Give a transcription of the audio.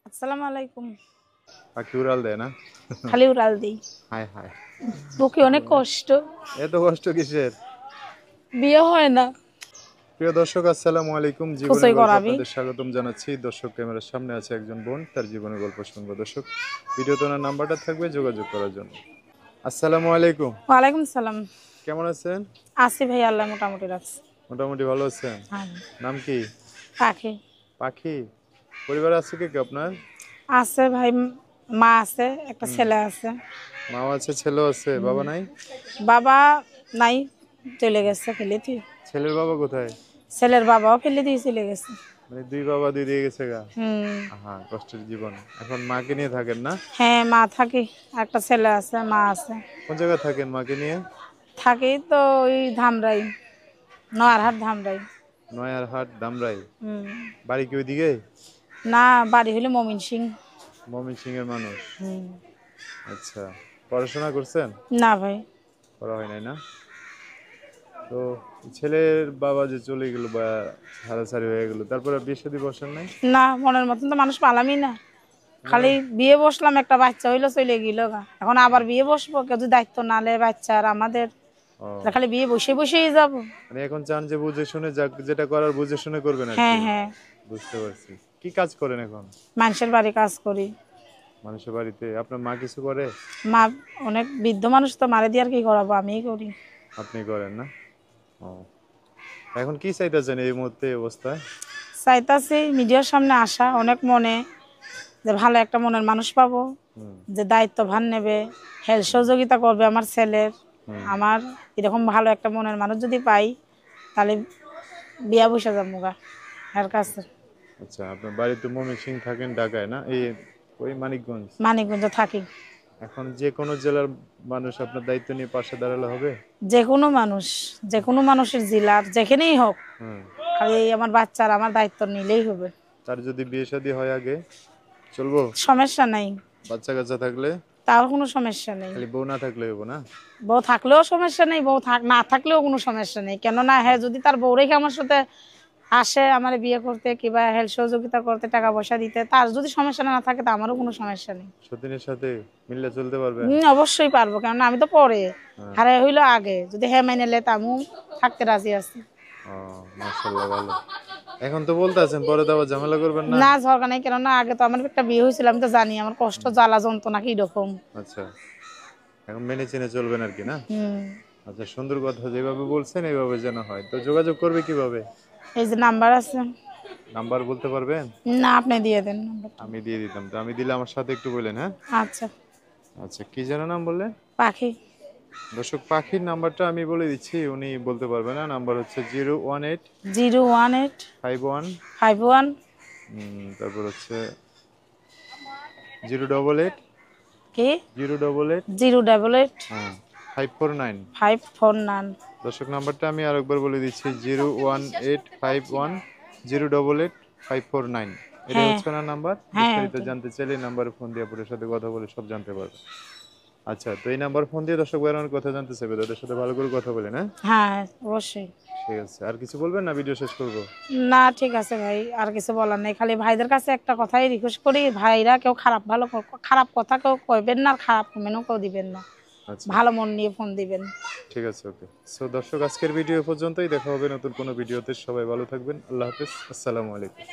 আসসালামু আলাইকুম। পাখি উড়াল দেয় না? খালি উড়াল দিই। হায় হায়, বুকে অনেক কষ্ট। এত কষ্ট কিসের? বিয়ে হয় না। প্রিয় দর্শক, আসসালামু আলাইকুম। জীবনের ফুসই গল্প করাবি। আপনাদের স্বাগতম জানাচ্ছি। দর্শক, ক্যামেরার সামনে আছে একজন বোন, তার জীবনের গল্প শুনবো। দর্শক, ভিডিওতে ওনার নাম্বারটা থাকবে যোগাযোগ করার জন্য। আসসালামু আলাইকুম। ওয়ালাইকুম সালাম। কেমন আছেন? আছি ভাই, আল্লাহ মোটামুটি রাখছে। মোটামুটি ভালো আছেন? হ্যাঁ। নাম কি? পাখি। পাখি। পরিবারে আছে কে কে আপনার? আছে ভাই, মা আছে, একটা ছেলে আছে। মাও আছে, ছেলেও আছে, বাবা নাই? বাবা নাই, চলে গেছে ফেলে দিয়ে। ছেলের বাবা কোথায়? ছেলের বাবাও ফেলে দিয়ে চলে গেছে। মানে দুই বাবা দুই দিয়ে গেছে গা। হুম। হ্যাঁ, কষ্টের জীবন। এখন মাকে নিয়ে থাকেন না? হ্যাঁ, মা থাকি, একটা ছেলে আছে, মা আছে। কোন জায়গায় থাকেন মাকে নিয়ে? থাকি তো ওই ধামরাই, নোয়ারহাট ধামরাই। নয়ারহাট, দামরাই। হুম। বাড়ি কি ওইদিকে? না, বাড়ি হলো মমিন সিং। ময়মনসিংহ এর মানুষ। হুম। আচ্ছা, পড়াশোনা করছেন? না ভাই। করা হয় নাই না? তো ছেলের বাবা যে চলে গেল বা ছাড়াছাড়ি হয়ে গেল, তারপরে বিয়ে শাদী বসেন নাই? না, মনের মতন তো মানুষ পালামই না। খালি বিয়ে বসলাম, একটা বাচ্চা হইলো, চলে গেল গা। এখন আবার বিয়ে বসবো, কেউ যদি দায়িত্ব না নেয় বাচ্চার আমাদের, ও, তাহলে খালি বিয়ে বসে বসেই যাব। মানে এখন চান যে বুঝে শুনে যেটা করার বুঝে শুনে করবেন আর হ্যাঁ কি। হ্যাঁ। বুঝতে পারছি। কি কাজ করেন এখন? মানুষের বাড়ি কাজ করি। মানুষের বাড়িতে? আপনার মা কিছু করে? মা অনেক বৃদ্ধ মানুষ, তো মারে দিয়ে আর কি করাবো, আমিই করি। আপনি করেন না? ও, এখন কি চাইতেছেন এই মুহূর্তে এই অবস্থায়? চাইতাছি মিডিয়ার সামনে আসা, অনেক মনে যে ভালো একটা মনের মানুষ পাবো, হুম যে দায়িত্ব ভার নেবে, হেল্প সহযোগিতা করবে আমার ছেলের। হুম। আমার এরকম ভালো একটা মনের মানুষ যদি পাই, তাহলে বিয়া বসে যাবো গা এর কাছে। আচ্ছা, আপনার বাড়িতে ময়মনসিংহ থাকেন, ঢাকায় না? ওই মানিকগঞ্জ। মানিকগঞ্জ থাকি। এখন যে কোনো জেলার মানুষ আপনার দায়িত্ব নিয়ে পাশে দাঁড়ালে হবে? যে কোনো মানুষ, যে কোনো মানুষের জেলার যেখানেই হোক, হুম। খালি আমার বাচ্চার আমার দায়িত্ব নিলেই হবে। তার যদি বিয়ে শাদী হয় আগে, চলবো? সমস্যা নাই। বাচ্চা কাচ্চা থাকলে? তাও কোনো সমস্যা নেই। খালি বউ না থাকলে হবো না? বউ থাকলেও সমস্যা নেই, বউ না থাকলেও কোনো সমস্যা নেই। কেননা হ্যাঁ, যদি তার বউ রেখে আমার সাথে আসে আমার বিয়ে করতে কিংবা হেল্প সহযোগিতা করতে, টাকা পয়সা দিতে, তার যদি সমস্যা না থাকে তা আমারও কোনো সমস্যা নেই। সতীনের সাথে মিললে চলতে পারবেন? অবশ্যই পারবো, কেননা আমি তো পরে হ্যাঁ। হারে হইলো আগে, যদি হ্যাঁ মেনে লে তা আমিও থাকতে রাজি আছি। ও, মাশাআল্লাহ, ভালো। এখন তো বলতে আছেন, পরে তো আবার ঝামেলা করবেন না? না, ঝগড়া নেই, কেননা আগে তো আমার একটা বিয়ে হয়েছিল, আমি তো জানি আমার কষ্ট জ্বালা যন্ত্রণা কি রকম। আচ্ছা, এখন মেনে চেনে চলবেন আর কি না? হুম। আচ্ছা, সুন্দর কথা। যেভাবে বলছেন এইভাবে যেন হয়। তো যোগাযোগ করবে কিভাবে? এই যে নাম্বার আছে। নাম্বার বলতে পারবেন? না, আপনি দিয়ে দেন নাম্বারটা। আমি দিয়ে দিতাম। তো আমি দিলে আমার সাথে একটু বলেন, হ্যাঁ? আচ্ছা। আচ্ছা, কি যেন নাম বললেন? পাখি। দর্শক, পাখির নাম্বারটা আমি বলে দিচ্ছি, উনি বলতে পারবে না। নাম্বার হচ্ছে 018 018 51, 51 তারপর হচ্ছে 088 কি 088, 088 হ্যাঁ, 549। 549। দর্শক, নাম্বারটা আমি আরেকবার বলে দিচ্ছি, 01851 088 549। এটাই হ্যাঁ হচ্ছে ওনার নাম্বার। হ্যাঁ, বিস্তারিত ওটাই। জানতে চাইলে এই নাম্বারে ফোন দিয়ে আপনার সাথে কথা বলে সব জানতে পারবে। আচ্ছা, তো এই নাম্বার ফোন দিয়ে দর্শক ভাইরা অনেক কথা জানতে চাইবে, তাদের সাথে ভালো করে কথা বলেন, হ্যাঁ? হ্যাঁ, অবশ্যই। ঠিক আছে, আর কিছু বলবেন না? ভিডিও শেষ করবো? না, ঠিক আছে ভাই, আর কিছু বলার নেই। খালি ভাইদের কাছে একটা কথাই রিকোয়েস্ট করি, ভাইরা কেউ খারাপ কথা কেউ কইবেন না, আর খারাপ কমেন্টও কেউ দিবেন না। আচ্ছা, ভালো মন নিয়ে ফোন দিবেন। ঠিক আছে, ওকে। সো দর্শক, আজকের ভিডিও পর্যন্তই। দেখা হবে নতুন কোনো ভিডিওতে। সবাই ভালো থাকবেন। আল্লাহ হাফেজ। আসসালামু আলাইকুম।